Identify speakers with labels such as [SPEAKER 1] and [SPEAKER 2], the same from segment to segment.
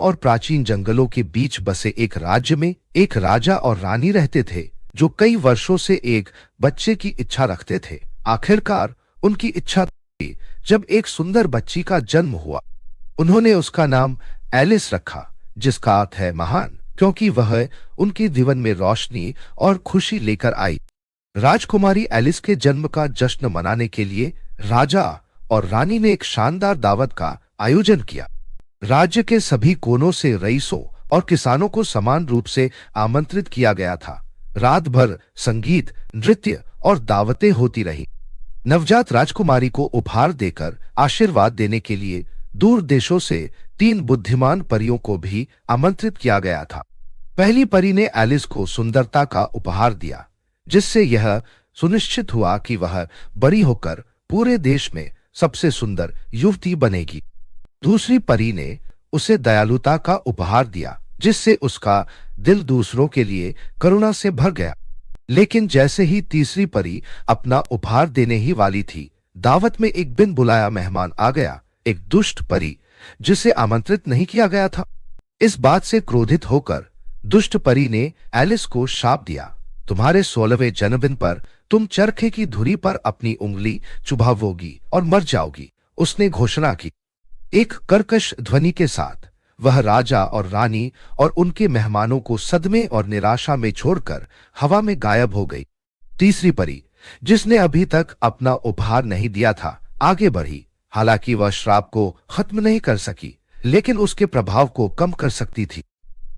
[SPEAKER 1] और प्राचीन जंगलों के बीच बसे एक राज्य में एक राजा और रानी रहते थे जो कई वर्षों से एक बच्चे की इच्छा रखते थे। आखिरकार उनकी इच्छा थी जब एक सुंदर बच्ची का जन्म हुआ। उन्होंने उसका नाम एलिस रखा, जिसका अर्थ है महान, क्योंकि वह उनके जीवन में रोशनी और खुशी लेकर आई। राजकुमारी एलिस के जन्म का जश्न मनाने के लिए राजा और रानी ने एक शानदार दावत का आयोजन किया। राज्य के सभी कोनों से रईसों और किसानों को समान रूप से आमंत्रित किया गया था। रात भर संगीत, नृत्य और दावतें होती रही। नवजात राजकुमारी को उपहार देकर आशीर्वाद देने के लिए दूर देशों से 3 बुद्धिमान परियों को भी आमंत्रित किया गया था। पहली परी ने एलिस को सुंदरता का उपहार दिया, जिससे यह सुनिश्चित हुआ कि वह बड़ी होकर पूरे देश में सबसे सुंदर युवती बनेगी। दूसरी परी ने उसे दयालुता का उपहार दिया, जिससे उसका दिल दूसरों के लिए करुणा से भर गया। लेकिन जैसे ही तीसरी परी अपना उपहार देने ही वाली थी, दावत में एक बिन बुलाया मेहमान आ गया, एक दुष्ट परी जिसे आमंत्रित नहीं किया गया था। इस बात से क्रोधित होकर दुष्ट परी ने एलिस को शाप दिया, तुम्हारे 16वें जन्मदिन पर तुम चरखे की धुरी पर अपनी उंगली चुभावोगी और मर जाओगी, उसने घोषणा की। एक कर्कश ध्वनि के साथ वह राजा और रानी और उनके मेहमानों को सदमे और निराशा में छोड़कर हवा में गायब हो गई। तीसरी परी, जिसने अभी तक अपना उपहार नहीं दिया था, आगे बढ़ी। हालांकि वह श्राप को खत्म नहीं कर सकी, लेकिन उसके प्रभाव को कम कर सकती थी।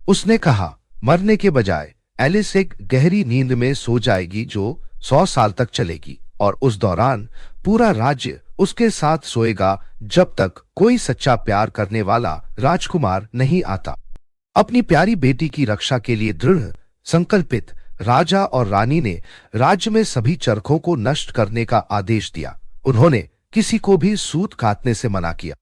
[SPEAKER 1] उसने कहा, मरने के बजाय एलिस एक गहरी नींद में सो जाएगी जो 100 साल तक चलेगी, और उस दौरान पूरा राज्य उसके साथ सोएगा जब तक कोई सच्चा प्यार करने वाला राजकुमार नहीं आता। अपनी प्यारी बेटी की रक्षा के लिए दृढ़ संकल्पित राजा और रानी ने राज्य में सभी चरखों को नष्ट करने का आदेश दिया। उन्होंने किसी को भी सूत काटने से मना किया।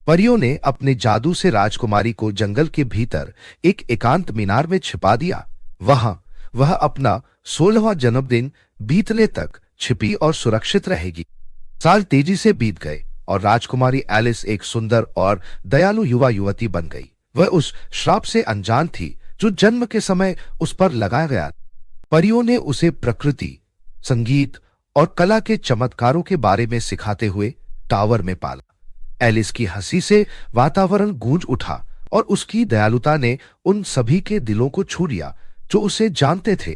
[SPEAKER 1] परियों ने अपने जादू से राजकुमारी को जंगल के भीतर एक एकांत मीनार में छिपा दिया। वहां वह अपना 16वां जन्मदिन बीतने तक छिपी और सुरक्षित रहेगी। साल तेजी से बीत गए और राजकुमारी एलिस एक सुंदर और दयालु युवा युवती बन गई। वह उस श्राप से अनजान थी जो जन्म के समय उस पर लगाया गया। परियों ने उसे प्रकृति, संगीत और कला के चमत्कारों के बारे में सिखाते हुए टावर में पाला। एलिस की हंसी से वातावरण गूंज उठा और उसकी दयालुता ने उन सभी के दिलों को छू लिया जो उसे जानते थे।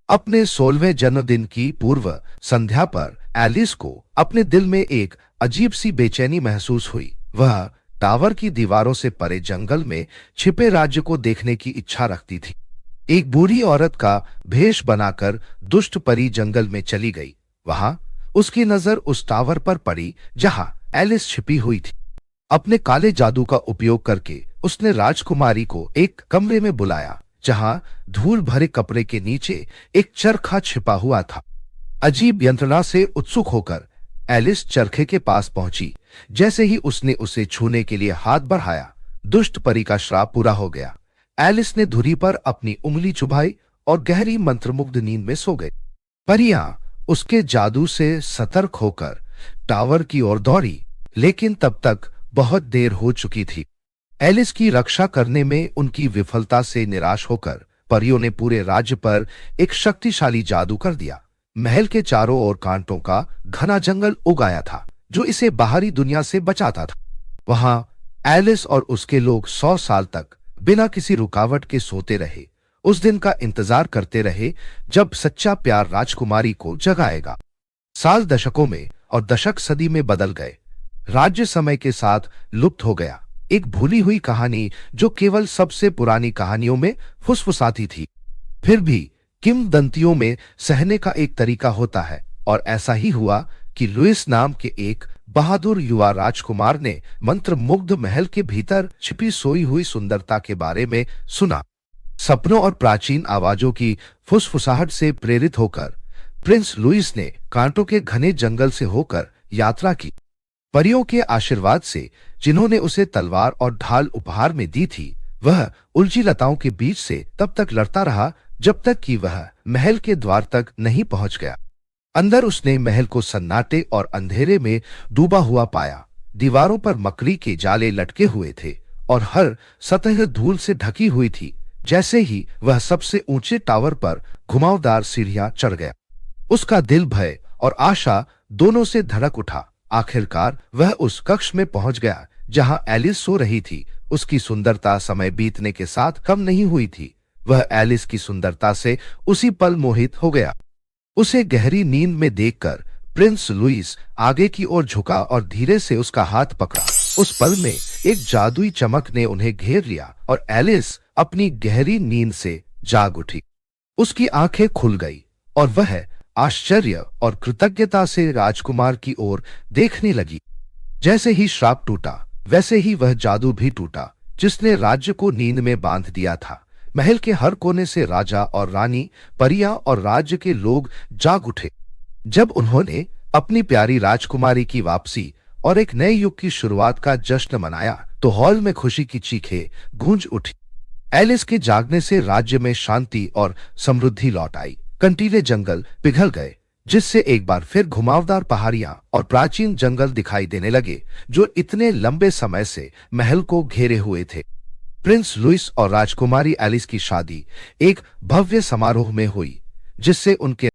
[SPEAKER 1] अपने 16वें जन्मदिन की पूर्व संध्या पर एलिस को अपने दिल में एक अजीब सी बेचैनी महसूस हुई। वह टावर की दीवारों से परे जंगल में छिपे राज्य को देखने की इच्छा रखती थी। एक बूढ़ी औरत का भेष बनाकर दुष्ट परी जंगल में चली गई। वहां उसकी नजर उस टावर पर पड़ी जहां एलिस छिपी हुई थी। अपने काले जादू का उपयोग करके उसने राजकुमारी को एक कमरे में बुलाया जहां धूल भरे कपड़े के नीचे एक चरखा छिपा हुआ था। अजीब यंत्रणा से उत्सुक होकर एलिस चरखे के पास पहुंची। जैसे ही उसने उसे छूने के लिए हाथ बढ़ाया, दुष्ट परी का श्राप पूरा हो गया। एलिस ने धुरी पर अपनी उंगली चुभाई और गहरी मंत्रमुग्ध नींद में सो गई। परियां उसके जादू से सतर्क होकर टावर की ओर दौड़ी, लेकिन तब तक बहुत देर हो चुकी थी। एलिस की रक्षा करने में उनकी विफलता से निराश होकर परियों ने पूरे राज्य पर एक शक्तिशाली जादू कर दिया। महल के चारों ओर कांटों का घना जंगल उगाया था जो इसे बाहरी दुनिया से बचाता था। वहां एलिस और उसके लोग 100 साल तक बिना किसी रुकावट के सोते रहे, उस दिन का इंतजार करते रहे जब सच्चा प्यार राजकुमारी को जगाएगा। साल दशकों में और दशक सदी में बदल गए। राज्य समय के साथ लुप्त हो गया, एक भूली हुई कहानी जो केवल सबसे पुरानी कहानियों में फुसफुसाती थी। फिर भी किंवदंतियों में सहने का एक तरीका होता है, और ऐसा ही हुआ कि लुइस नाम के एक बहादुर युवा राजकुमार ने मंत्रमुग्ध महल के भीतर छिपी सोई हुई सुंदरता के बारे में सुना। सपनों और प्राचीन आवाजों की फुसफुसाहट से प्रेरित होकर प्रिंस लुइस ने कांटों के घने जंगल से होकर यात्रा की। परियों के आशीर्वाद से, जिन्होंने उसे तलवार और ढाल उपहार में दी थी, वह उलझी लताओं के बीच से तब तक लड़ता रहा जब तक कि वह महल के द्वार तक नहीं पहुंच गया। अंदर उसने महल को सन्नाटे और अंधेरे में डूबा हुआ पाया। दीवारों पर मकड़ी के जाले लटके हुए थे और हर सतह धूल से ढकी हुई थी। जैसे ही वह सबसे ऊंचे टावर पर घुमावदार सीढ़ियां चढ़ गया, उसका दिल भय और आशा दोनों से धड़क उठा। आखिरकार वह उस कक्ष में पहुंच गया जहां एलिस सो रही थी। उसकी सुंदरता समय बीतने के साथ कम नहीं हुई थी। वह एलिस की सुंदरता से उसी पल मोहित हो गया। उसे गहरी नींद में देखकर प्रिंस लुइस आगे की ओर झुका और धीरे से उसका हाथ पकड़ा। उस पल में एक जादुई चमक ने उन्हें घेर लिया और एलिस अपनी गहरी नींद से जाग उठी। उसकी आंखें खुल गई और वह आश्चर्य और कृतज्ञता से राजकुमार की ओर देखने लगी। जैसे ही श्राप टूटा, वैसे ही वह जादू भी टूटा जिसने राज्य को नींद में बांध दिया था। महल के हर कोने से राजा और रानी, परियां और राज्य के लोग जाग उठे। जब उन्होंने अपनी प्यारी राजकुमारी की वापसी और एक नए युग की शुरुआत का जश्न मनाया, तो हॉल में खुशी की चीखें गूंज उठी। एलिस के जागने से राज्य में शांति और समृद्धि लौट आई। कंटीले जंगल पिघल गए, जिससे एक बार फिर घुमावदार पहाड़ियां और प्राचीन जंगल दिखाई देने लगे जो इतने लंबे समय से महल को घेरे हुए थे। प्रिंस लुइस और राजकुमारी एलिस की शादी एक भव्य समारोह में हुई, जिससे उनके